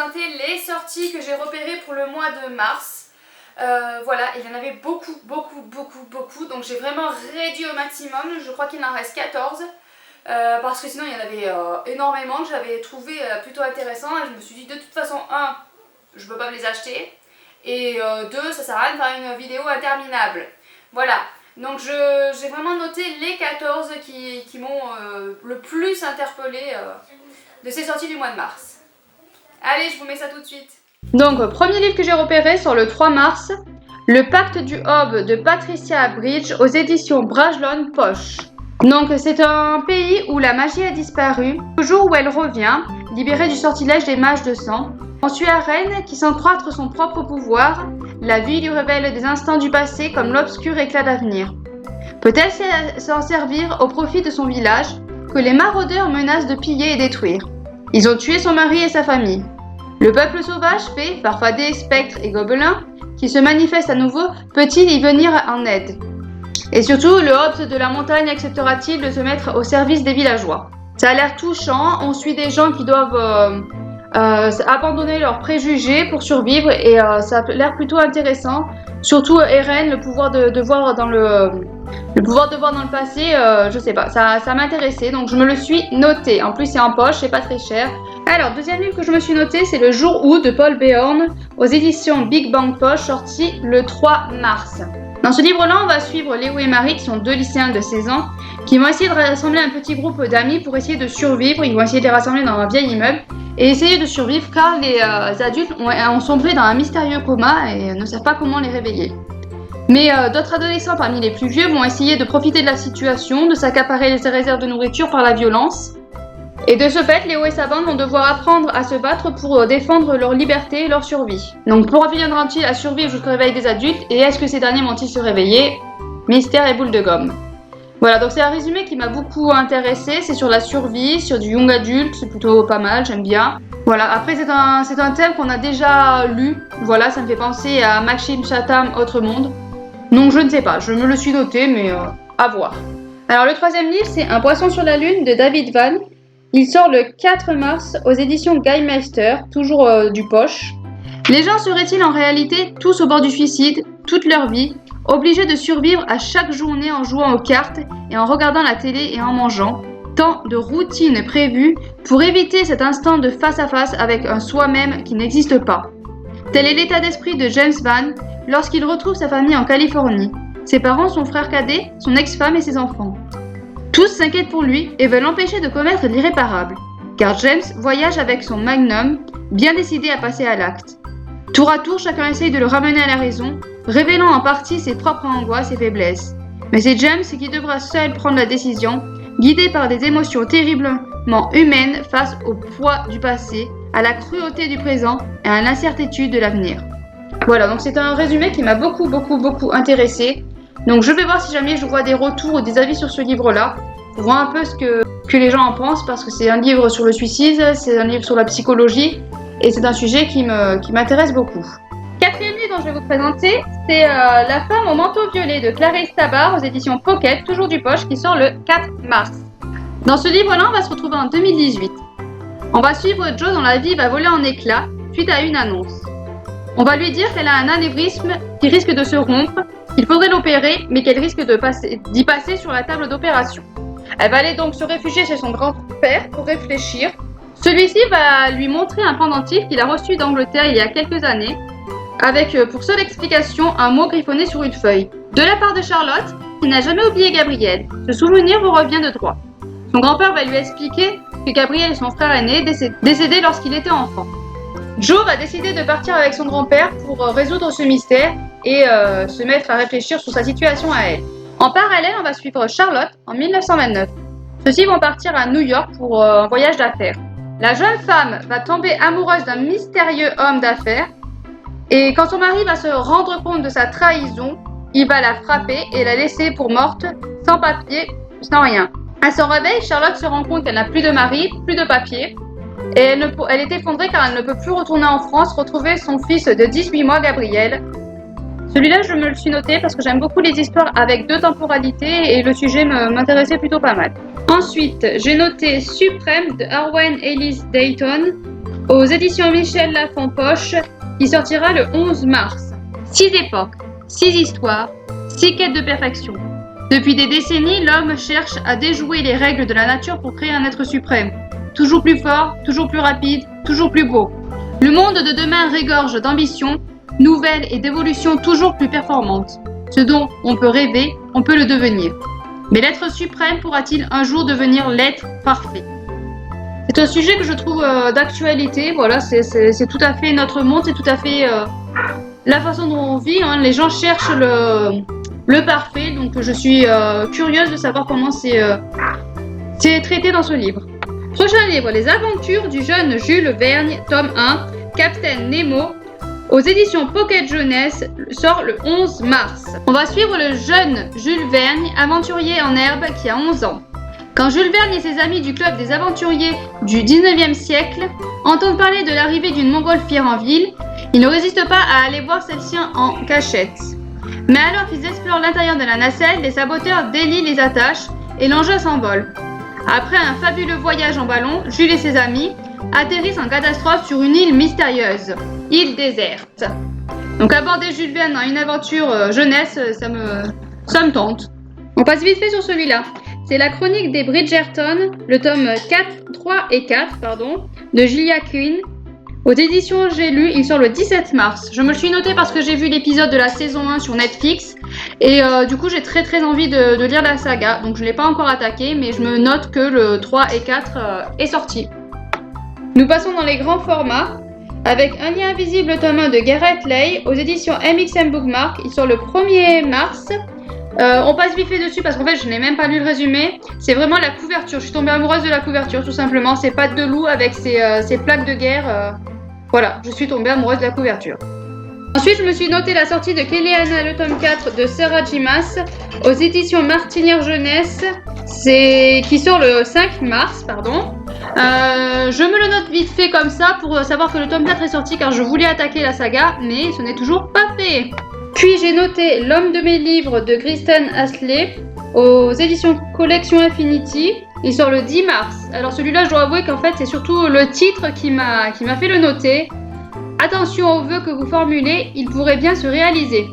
présenter les sorties que j'ai repérées pour le mois de mars. Voilà, il y en avait beaucoup, donc j'ai vraiment réduit au maximum. Je crois qu'il en reste 14. Parce que sinon il y en avait énormément que j'avais trouvé plutôt intéressant. Et je me suis dit de toute façon, un, je peux pas me les acheter. Et deux, ça sert à rien de faire une vidéo interminable. Voilà, donc j'ai vraiment noté les 14 qui m'ont le plus interpellé de ces sorties du mois de mars. Allez, je vous mets ça tout de suite. Donc, premier livre que j'ai repéré sur le 3 mars, Le Pacte du Hob de Patricia Bridge aux éditions Brajlon Poche. Donc, c'est un pays où la magie a disparu. Le jour où elle revient, libérée du sortilège des mages de sang, on suit Arène qui sent croître son propre pouvoir. La vie lui révèle des instants du passé comme l'obscur éclat d'avenir. Peut-elle s'en servir au profit de son village, que les maraudeurs menacent de piller et détruire? Ils ont tué son mari et sa famille. Le peuple sauvage, fées, farfadets, spectres et gobelins, qui se manifestent à nouveau, peut-il y venir en aide? Et surtout, le hobbs de la montagne acceptera-t-il de se mettre au service des villageois? Ça a l'air touchant, on suit des gens qui doivent abandonner leurs préjugés pour survivre et ça a l'air plutôt intéressant. Surtout Eren, le pouvoir de voir dans le passé, je sais pas, ça m'intéressait, donc je me le suis noté. En plus c'est en poche, c'est pas très cher. Alors, deuxième livre que je me suis noté, c'est Le Jour où de Paul Béorn aux éditions Big Bang Poche, sorti le 3 mars. Dans ce livre-là, on va suivre Léo et Marie, qui sont deux lycéens de 16 ans, qui vont essayer de rassembler un petit groupe d'amis pour essayer de survivre. Ils vont essayer de les rassembler dans un vieil immeuble et essayer de survivre car les adultes ont sombré dans un mystérieux coma et ne savent pas comment les réveiller. Mais d'autres adolescents parmi les plus vieux vont essayer de profiter de la situation, de s'accaparer les réserves de nourriture par la violence. Et de ce fait, Léo et sa bande vont devoir apprendre à se battre pour défendre leur liberté et leur survie. Donc, pourra viendra-t-il à survivre jusqu'au réveil des adultes et est-ce que ces derniers vont-ils se réveiller? Mystère et boule de gomme. Voilà, donc c'est un résumé qui m'a beaucoup intéressé. C'est sur la survie, sur du young adulte, c'est plutôt pas mal, j'aime bien. Voilà, après c'est un thème qu'on a déjà lu. Voilà, ça me fait penser à Maxime Chatham, Autre Monde. Donc je ne sais pas, je me le suis noté, mais à voir. Alors le troisième livre, c'est Un poisson sur la lune de David Vann. Il sort le 4 mars aux éditions Guymeister, toujours du poche. Les gens seraient-ils en réalité tous au bord du suicide, toute leur vie, obligés de survivre à chaque journée en jouant aux cartes et en regardant la télé et en mangeant? Tant de routines prévues pour éviter cet instant de face à face avec un soi-même qui n'existe pas. Tel est l'état d'esprit de James Vann lorsqu'il retrouve sa famille en Californie. Ses parents, son frère cadet, son ex-femme et ses enfants. Tous s'inquiètent pour lui et veulent l'empêcher de commettre l'irréparable, car James voyage avec son magnum, bien décidé à passer à l'acte. Tour à tour, chacun essaye de le ramener à la raison, révélant en partie ses propres angoisses et faiblesses. Mais c'est James qui devra seul prendre la décision, guidé par des émotions terriblement humaines face au poids du passé, à la cruauté du présent et à l'incertitude de l'avenir. Voilà, donc c'est un résumé qui m'a beaucoup intéressé. Donc je vais voir si jamais je vois des retours ou des avis sur ce livre-là, pour voir un peu ce que les gens en pensent, parce que c'est un livre sur le suicide, c'est un livre sur la psychologie, et c'est un sujet qui m'intéresse beaucoup. Quatrième livre dont je vais vous présenter, c'est La femme au manteau violet de Clarisse Tabar aux éditions Pocket, toujours du poche, qui sort le 4 mars. Dans ce livre-là, on va se retrouver en 2018. On va suivre Jo dont la vie va voler en éclats suite à une annonce. On va lui dire qu'elle a un anévrisme qui risque de se rompre, qu'il faudrait l'opérer, mais qu'elle risque d'y passer sur la table d'opération. Elle va aller donc se réfugier chez son grand-père pour réfléchir. Celui-ci va lui montrer un pendentif qu'il a reçu d'Angleterre il y a quelques années, avec pour seule explication un mot griffonné sur une feuille. De la part de Charlotte, qui n'a jamais oublié Gabriel. Ce souvenir vous revient de droit. Son grand-père va lui expliquer que Gabriel est son frère aîné, décédé lorsqu'il était enfant. Jo va décider de partir avec son grand-père pour résoudre ce mystère et se mettre à réfléchir sur sa situation à elle. En parallèle, on va suivre Charlotte en 1929. Ceux-ci vont partir à New York pour un voyage d'affaires. La jeune femme va tomber amoureuse d'un mystérieux homme d'affaires et quand son mari va se rendre compte de sa trahison, il va la frapper et la laisser pour morte, sans papier, sans rien. À son réveil, Charlotte se rend compte qu'elle n'a plus de mari, plus de papier. Et elle est effondrée car elle ne peut plus retourner en France retrouver son fils de 18 mois, Gabriel. Celui-là, je me le suis noté parce que j'aime beaucoup les histoires avec deux temporalités et le sujet m'intéressait plutôt pas mal. Ensuite, j'ai noté Suprême de Arwen Ellis Dayton aux éditions Michel Lafon-Poche, qui sortira le 11 mars. 6 époques, 6 histoires, 6 quêtes de perfection. Depuis des décennies, l'homme cherche à déjouer les règles de la nature pour créer un être suprême. Toujours plus fort, toujours plus rapide, toujours plus beau. Le monde de demain régorge d'ambitions nouvelles et d'évolutions toujours plus performantes. Ce dont on peut rêver, on peut le devenir. Mais l'être suprême pourra-t-il un jour devenir l'être parfait? C'est un sujet que je trouve d'actualité. Voilà, c'est tout à fait notre monde, c'est tout à fait la façon dont on vit. Hein. Les gens cherchent le parfait, donc je suis curieuse de savoir comment c'est traité dans ce livre. Prochain livre, Les aventures du jeune Jules Verne, tome 1, Captain Nemo, aux éditions Pocket Jeunesse, sort le 11 mars. On va suivre le jeune Jules Verne, aventurier en herbe qui a 11 ans. Quand Jules Verne et ses amis du club des aventuriers du 19e siècle entendent parler de l'arrivée d'une montgolfière en ville, ils ne résistent pas à aller voir celle-ci en cachette. Mais alors qu'ils explorent l'intérieur de la nacelle, les saboteurs délient les attaches et l'engin s'envole. Après un fabuleux voyage en ballon, Jules et ses amis atterrissent en catastrophe sur une île mystérieuse, île déserte. Donc aborder Jules Verne dans une aventure jeunesse, ça me tente. On passe vite fait sur celui-là. C'est la chronique des Bridgerton, le tome 3 et 4, de Julia Quinn. Aux éditions J'ai lu, il sort le 17 mars. Je me le suis noté parce que j'ai vu l'épisode de la saison 1 sur Netflix. Et du coup, j'ai très envie de lire la saga. Donc je ne l'ai pas encore attaqué, mais je me note que le 3 et 4 est sorti. Nous passons dans les grands formats. Avec Un lien invisible, tome 1 de Gareth Lay, aux éditions MXM Bookmark. Il sort le 1er mars. On passe vite fait dessus parce qu'en fait je n'ai même pas lu le résumé. C'est vraiment la couverture, je suis tombée amoureuse de la couverture tout simplement. Ces pattes de loup avec ces plaques de guerre. Voilà, je suis tombée amoureuse de la couverture. Ensuite je me suis noté la sortie de Kéléana, le tome 4 de Sarah J. Maas aux éditions Martinière Jeunesse, qui sort le 5 mars. Je me le note vite fait comme ça pour savoir que le tome 4 est sorti car je voulais attaquer la saga mais ce n'est toujours pas fait. Puis j'ai noté L'homme de mes livres de Kristen Hasley aux éditions Collection Infinity. Il sort le 10 mars. Alors celui-là, je dois avouer qu'en fait, c'est surtout le titre qui m'a fait le noter. Attention aux vœux que vous formulez, ils pourraient bien se réaliser.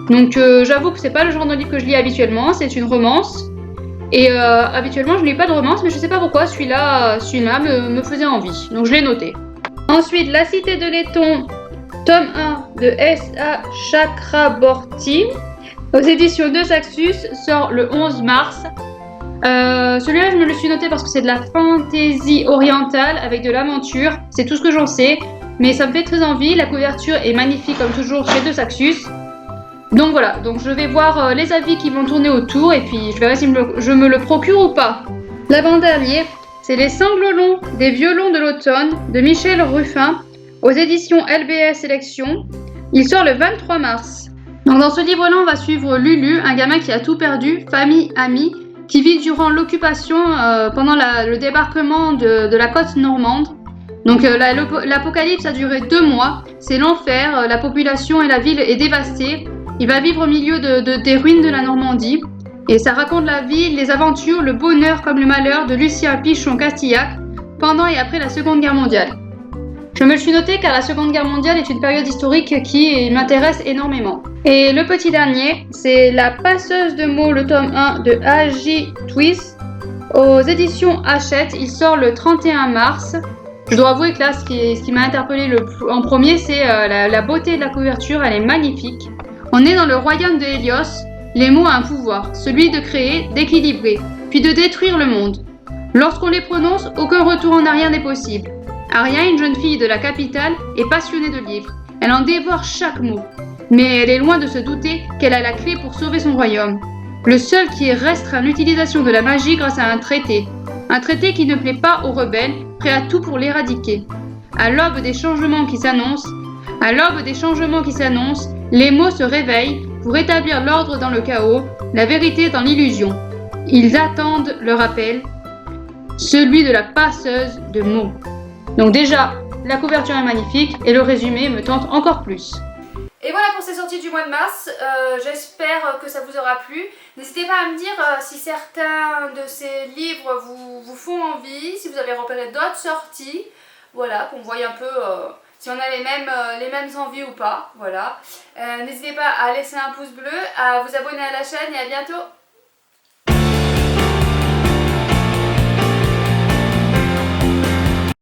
Donc j'avoue que c'est pas le genre de livre que je lis habituellement, c'est une romance. Et habituellement, je lis pas de romance, mais je sais pas pourquoi celui-là me faisait envie. Donc je l'ai noté. Ensuite, La Cité de Laiton, tome 1 de S.A. Chakraborty, aux éditions de Saxus, sort le 11 mars. Celui-là, je me le suis noté parce que c'est de la fantaisie orientale avec de l'aventure. C'est tout ce que j'en sais, mais ça me fait très envie. La couverture est magnifique comme toujours chez De Saxus. Donc voilà, donc je vais voir les avis qui vont tourner autour et puis je verrai si je me le procure ou pas. L'avant-dernier, c'est Les sanglots longs des violons de l'automne de Michel Ruffin, aux éditions LBS Sélection. Il sort le 23 mars. Donc dans ce livre-là, on va suivre Lulu, un gamin qui a tout perdu, famille, amis, qui vit durant l'occupation pendant le débarquement de la côte normande. Donc l'apocalypse a duré 2 mois, c'est l'enfer, la population et la ville est dévastée. Il va vivre au milieu des ruines de la Normandie. Et ça raconte la vie, les aventures, le bonheur comme le malheur de Lucien Pichon-Castillac pendant et après la Seconde Guerre mondiale. Je me le suis noté car la Seconde Guerre mondiale est une période historique qui m'intéresse énormément. Et le petit dernier, c'est La passeuse de mots, le tome 1 de A.J. Twist, aux éditions Hachette. Il sort le 31 mars. Je dois avouer que là, ce qui m'a interpellé en premier, c'est la beauté de la couverture, elle est magnifique. On est dans le royaume de Hélios. Les mots ont un pouvoir, celui de créer, d'équilibrer, puis de détruire le monde. Lorsqu'on les prononce, aucun retour en arrière n'est possible. Aria, une jeune fille de la capitale, est passionnée de livres. Elle en dévore chaque mot. Mais elle est loin de se douter qu'elle a la clé pour sauver son royaume. Le seul qui restreint l'utilisation de la magie grâce à un traité. Un traité qui ne plaît pas aux rebelles, prêts à tout pour l'éradiquer. À l'aube des changements qui s'annoncent, les mots se réveillent pour établir l'ordre dans le chaos, la vérité dans l'illusion. Ils attendent le rappel, celui de la passeuse de mots. Donc déjà, la couverture est magnifique et le résumé me tente encore plus. Et voilà pour ces sorties du mois de mars, j'espère que ça vous aura plu. N'hésitez pas à me dire si certains de ces livres vous font envie, si vous avez repéré d'autres sorties. Voilà, qu'on voie un peu si on a les mêmes envies ou pas. Voilà. N'hésitez pas à laisser un pouce bleu, à vous abonner à la chaîne et à bientôt.